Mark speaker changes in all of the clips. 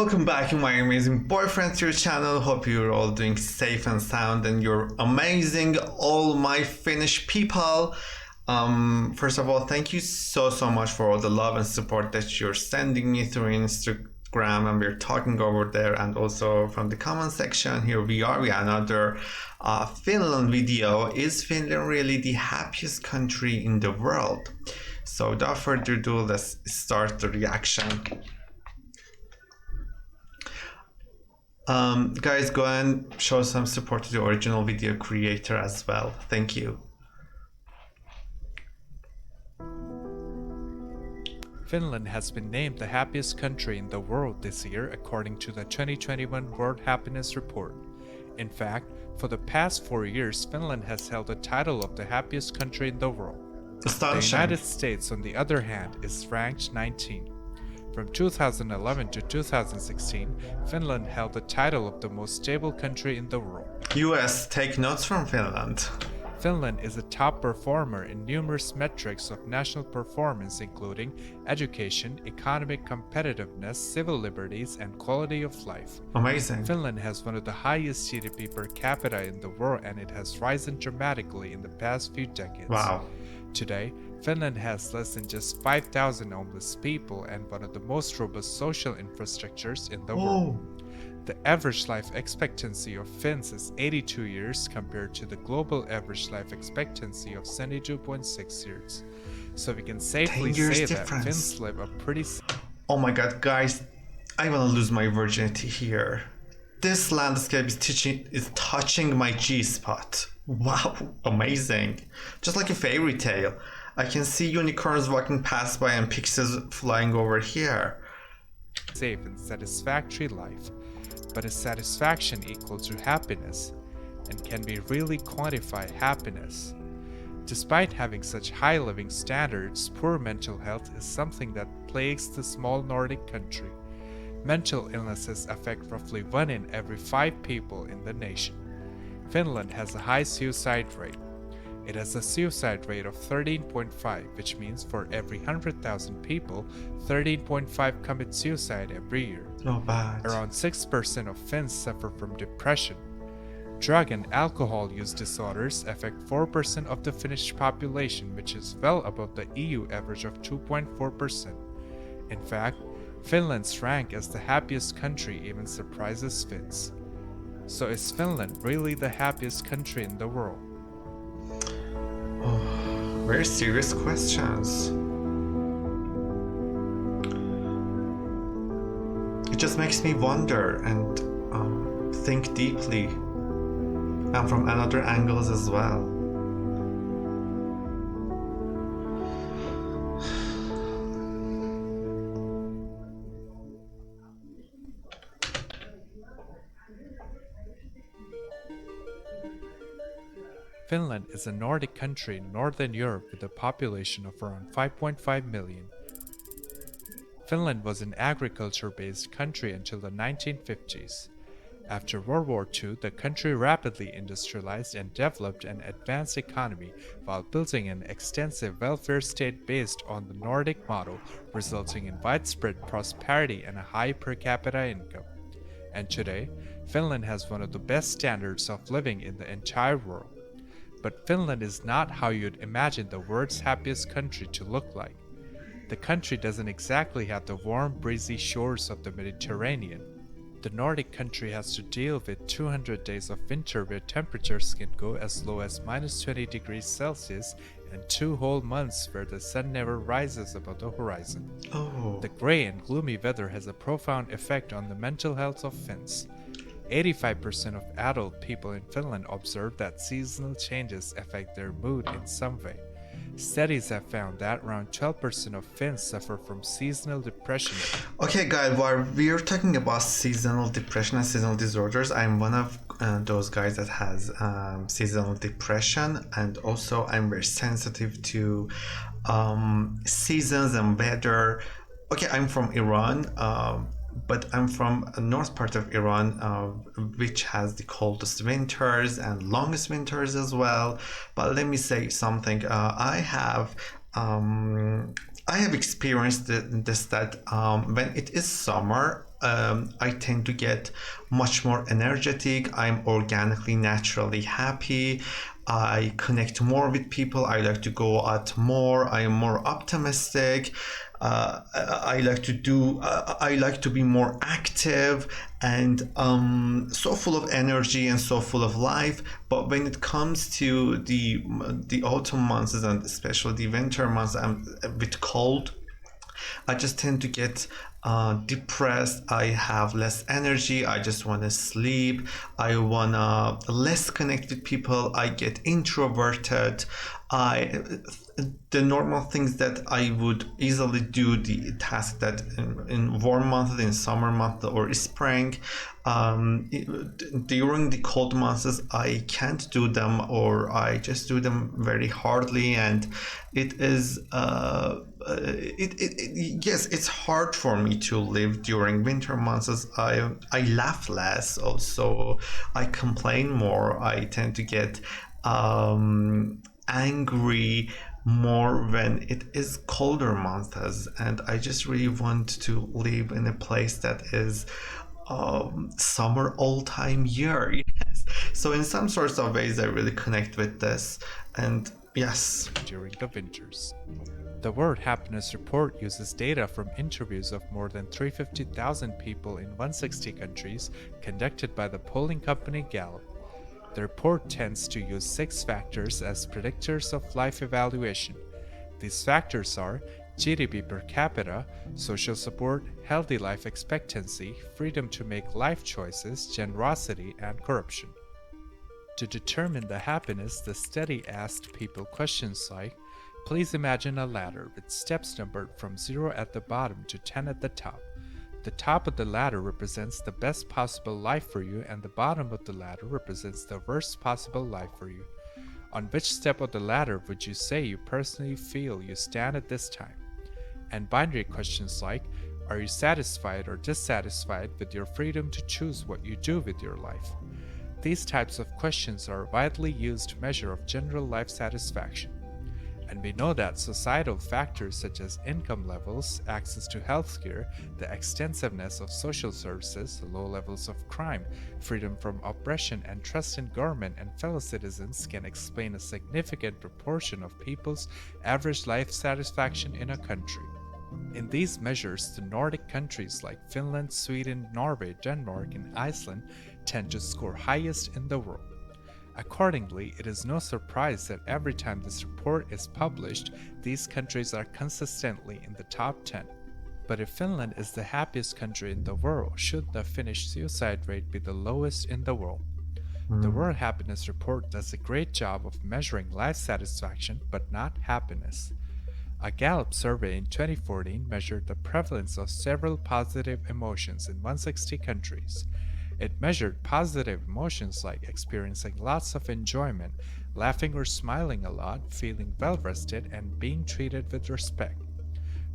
Speaker 1: Welcome back, my amazing boyfriends, to your channel. Hope you're all doing safe and sound and you're amazing, all my Finnish people. First of all, thank you so much for all the love and support that you're sending me through Instagram, and we're talking over there, and also from the comment section. Here we are with another Finland video. Is Finland really the happiest country in the world? So without further ado, let's start the reaction. Guys, go and show some support to the original video creator as well. Thank you.
Speaker 2: Finland has been named the happiest country in the world this year according to the 2021 World Happiness Report. In fact, for the past 4 years, Finland has held the title of the happiest country in the world. The United States, on the other hand, is ranked 19. From 2011 to 2016, Finland held the title of the most stable country in the world.
Speaker 1: US, take notes from Finland.
Speaker 2: Finland is a top performer in numerous metrics of national performance, including education, economic competitiveness, civil liberties, and quality of life.
Speaker 1: Amazing.
Speaker 2: Finland has one of the highest GDP per capita in the world, and it has risen dramatically in the past few decades.
Speaker 1: Wow.
Speaker 2: Today, Finland has less than just 5,000 homeless people and one of the most robust social infrastructures in the world. The average life expectancy of Finns is 82 years compared to the global average life expectancy of 72.6 years. So we can safely say that Finns live a pretty...
Speaker 1: Oh my god, guys, I wanna lose my virginity here. This landscape is touching my G-spot. Wow, amazing. Just like a fairy tale. I can see unicorns walking past by and pixies flying over here.
Speaker 2: Safe and satisfactory life. But is satisfaction equal to happiness? And can we really quantify happiness? Despite having such high living standards, poor mental health is something that plagues the small Nordic country. Mental illnesses affect roughly 1 in every 5 people in the nation. Finland has a high suicide rate. It has a suicide rate of 13.5, which means for every 100,000 people, 13.5 commit suicide every year.
Speaker 1: Not bad.
Speaker 2: Around 6% of Finns suffer from depression. Drug and alcohol use disorders affect 4% of the Finnish population, which is well above the EU average of 2.4%. In fact, Finland's rank as the happiest country even surprises Finns. So is Finland really the happiest country in the world?
Speaker 1: Oh, very serious questions. It just makes me wonder and think deeply, and from another angles as well.
Speaker 2: Finland is a Nordic country in Northern Europe with a population of around 5.5 million. Finland was an agriculture-based country until the 1950s. After World War II, the country rapidly industrialized and developed an advanced economy while building an extensive welfare state based on the Nordic model, resulting in widespread prosperity and a high per capita income. And today, Finland has one of the best standards of living in the entire world. But Finland is not how you'd imagine the world's happiest country to look like. The country doesn't exactly have the warm, breezy shores of the Mediterranean. The Nordic country has to deal with 200 days of winter where temperatures can go as low as -20 degrees Celsius and 2 whole months where the sun never rises above the horizon. The gray and gloomy weather has a profound effect on the mental health of Finns. 85% of adult people in Finland observe that seasonal changes affect their mood in some way. Studies have found that around 12% of Finns suffer from seasonal depression.
Speaker 1: Okay, guys, while we're talking about seasonal depression and seasonal disorders, I'm one of those guys that has seasonal depression, and also I'm very sensitive to seasons and weather. Okay, I'm from Iran. But I'm from a north part of Iran, which has the coldest winters and longest winters as well. But let me say something. I have experienced this, that when it is summer, I tend to get much more energetic. I'm organically, naturally happy. I connect more with people. I like to go out more. I am more optimistic. I like to do. I like to be more active and so full of energy and so full of life. But when it comes to the autumn months and especially the winter months, I'm a bit cold. I just tend to get depressed. I have less energy. I just want to sleep. I want to less connect with people. I get introverted. I the normal things that I would easily do, the task that in warm months, in summer month or spring, during the cold months I can't do them, or I just do them very hardly, and it is yes, it's hard for me to live during winter months. As I laugh less, also I complain more. I tend to get angry more when it is colder months, and I just really want to live in a place that is summer all time year. Yes, so in some sorts of ways I really connect with this, and yes.
Speaker 2: During the winters. The World Happiness Report uses data from interviews of more than 350,000 people in 160 countries conducted by the polling company Gallup. The report tends to use 6 factors as predictors of life evaluation. These factors are GDP per capita, social support, healthy life expectancy, freedom to make life choices, generosity, and corruption. To determine the happiness, the study asked people questions like, please imagine a ladder with steps numbered from 0 at the bottom to 10 at the top. The top of the ladder represents the best possible life for you, and the bottom of the ladder represents the worst possible life for you. On which step of the ladder would you say you personally feel you stand at this time? And binary questions like, are you satisfied or dissatisfied with your freedom to choose what you do with your life? These types of questions are widely used measure of general life satisfaction. And we know that societal factors such as income levels, access to healthcare, the extensiveness of social services, low levels of crime, freedom from oppression, and trust in government and fellow citizens can explain a significant proportion of people's average life satisfaction in a country. In these measures, the Nordic countries like Finland, Sweden, Norway, Denmark, and Iceland tend to score highest in the world. Accordingly, it is no surprise that every time this report is published, these countries are consistently in the top 10. But if Finland is the happiest country in the world, should the Finnish suicide rate be the lowest in the world? The World Happiness Report does a great job of measuring life satisfaction, but not happiness. A Gallup survey in 2014 measured the prevalence of several positive emotions in 160 countries. It measured positive emotions like experiencing lots of enjoyment, laughing or smiling a lot, feeling well rested, and being treated with respect.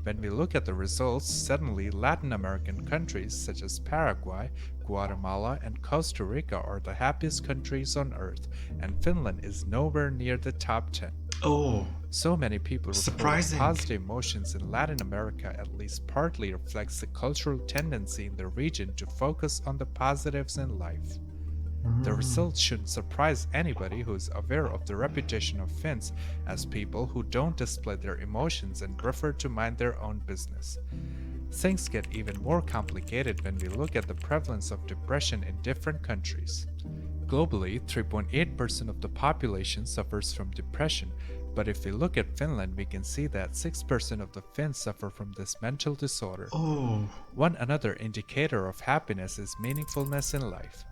Speaker 2: When we look at the results, suddenly Latin American countries such as Paraguay, Guatemala, and Costa Rica are the happiest countries on earth, and Finland is nowhere near the top 10.
Speaker 1: Oh,
Speaker 2: So many people report
Speaker 1: surprising.
Speaker 2: positive emotions in Latin America at least partly reflects the cultural tendency in the region to focus on the positives in life. The results shouldn't surprise anybody who is aware of the reputation of Finns as people who don't display their emotions and prefer to mind their own business. Things get even more complicated when we look at the prevalence of depression in different countries. Globally, 3.8% of the population suffers from depression, but if we look at Finland, we can see that 6% of the Finns suffer from this mental disorder.
Speaker 1: Oh,
Speaker 2: One another indicator of happiness is meaningfulness in life.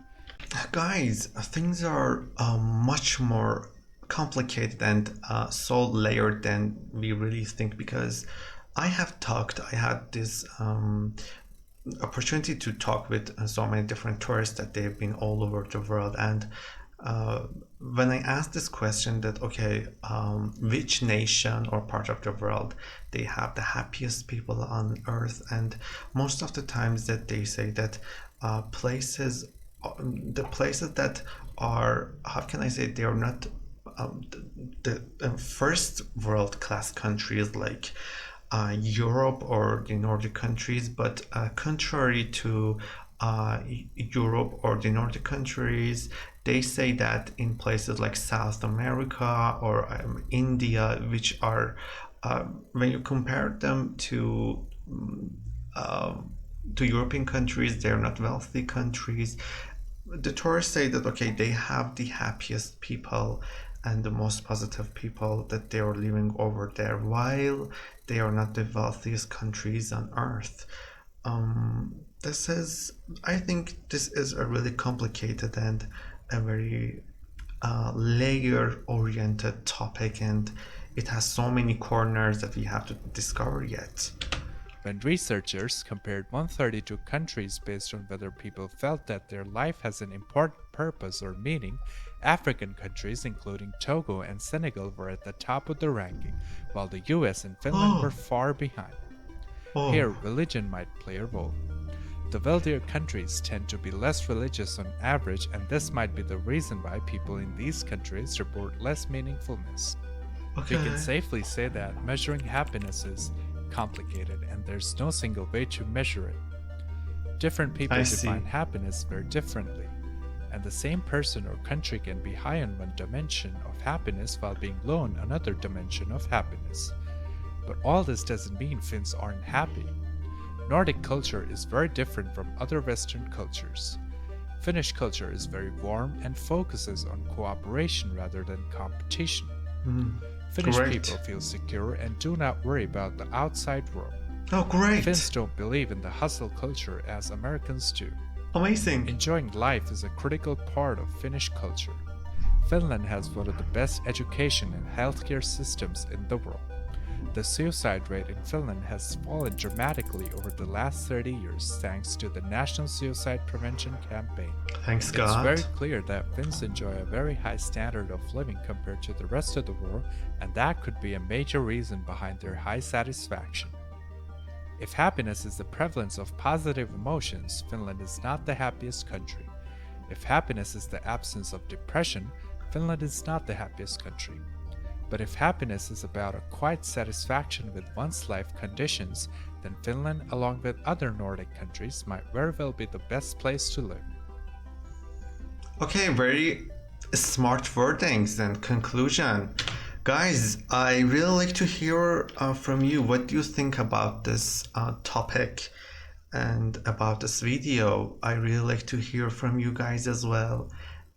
Speaker 1: guys, things are much more complicated and so layered than we really think, because I had this opportunity to talk with so many different tourists that they've been all over the world, and when I asked this question that okay, which nation or part of the world they have the happiest people on earth, and most of the times that they say that places the places that are, how can I say, they are not the first world class countries like Europe or the Nordic countries, but contrary to Europe or the Nordic countries, they say that in places like South America or India, which are, when you compare them uh, to European countries, they're not wealthy countries. The tourists say that okay, they have the happiest people and the most positive people that they are living over there, while they are not the wealthiest countries on earth. This is, I think, this is a really complicated and a very layer-oriented topic, and it has so many corners that we have to discover yet.
Speaker 2: When researchers compared 132 countries based on whether people felt that their life has an important purpose or meaning, African countries, including Togo and Senegal, were at the top of the ranking, while the US and Finland were
Speaker 1: Oh,
Speaker 2: far behind. Here,
Speaker 1: oh,
Speaker 2: religion might play a role. The wealthier countries tend to be less religious on average, and this might be the reason why people in these countries report less meaningfulness. We can
Speaker 1: okay.
Speaker 2: safely say that measuring happiness is complicated and there's no single way to measure it. Different
Speaker 1: I
Speaker 2: people define
Speaker 1: see.
Speaker 2: happiness very differently, and the same person or country can be high on one dimension of happiness while being low on another dimension of happiness. But all this doesn't mean Finns aren't happy. Nordic culture is very different from other Western cultures. Finnish culture is very warm and focuses on cooperation rather than competition.
Speaker 1: Mm,
Speaker 2: Finnish people
Speaker 1: great.
Speaker 2: feel secure and do not worry about the outside world.
Speaker 1: Oh,
Speaker 2: Finns
Speaker 1: great.
Speaker 2: don't believe in the hustle culture as Americans do.
Speaker 1: Amazing.
Speaker 2: Enjoying life is a critical part of Finnish culture. Finland has one of the best education and healthcare systems in the world. The suicide rate in Finland has fallen dramatically over the last 30 years thanks to the National Suicide Prevention Campaign.
Speaker 1: Thanks,
Speaker 2: It's
Speaker 1: God.
Speaker 2: very clear that Finns enjoy a very high standard of living compared to the rest of the world, and that could be a major reason behind their high satisfaction. If happiness is the prevalence of positive emotions, Finland is not the happiest country. If happiness is the absence of depression, Finland is not the happiest country. But if happiness is about a quiet satisfaction with one's life conditions, then Finland, along with other Nordic countries, might very well be the best place to live.
Speaker 1: Okay, very smart wordings and conclusion. Guys, I really like to hear from you. What do you think about this topic and about this video? I really like to hear from you guys as well.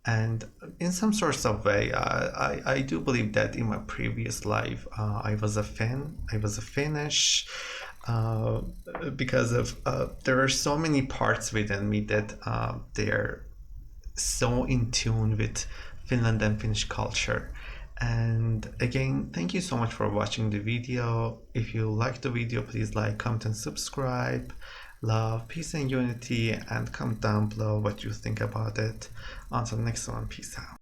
Speaker 1: And in some sorts of way, I do believe that in my previous life, I was a Finn. I was a Finnish uh, because of there are so many parts within me that they're so in tune with Finland and Finnish culture. And again, thank you so much for watching the video. If you like the video, please like, comment, and subscribe. Love, peace, and unity, and comment down below what you think about it. Until next one, peace out.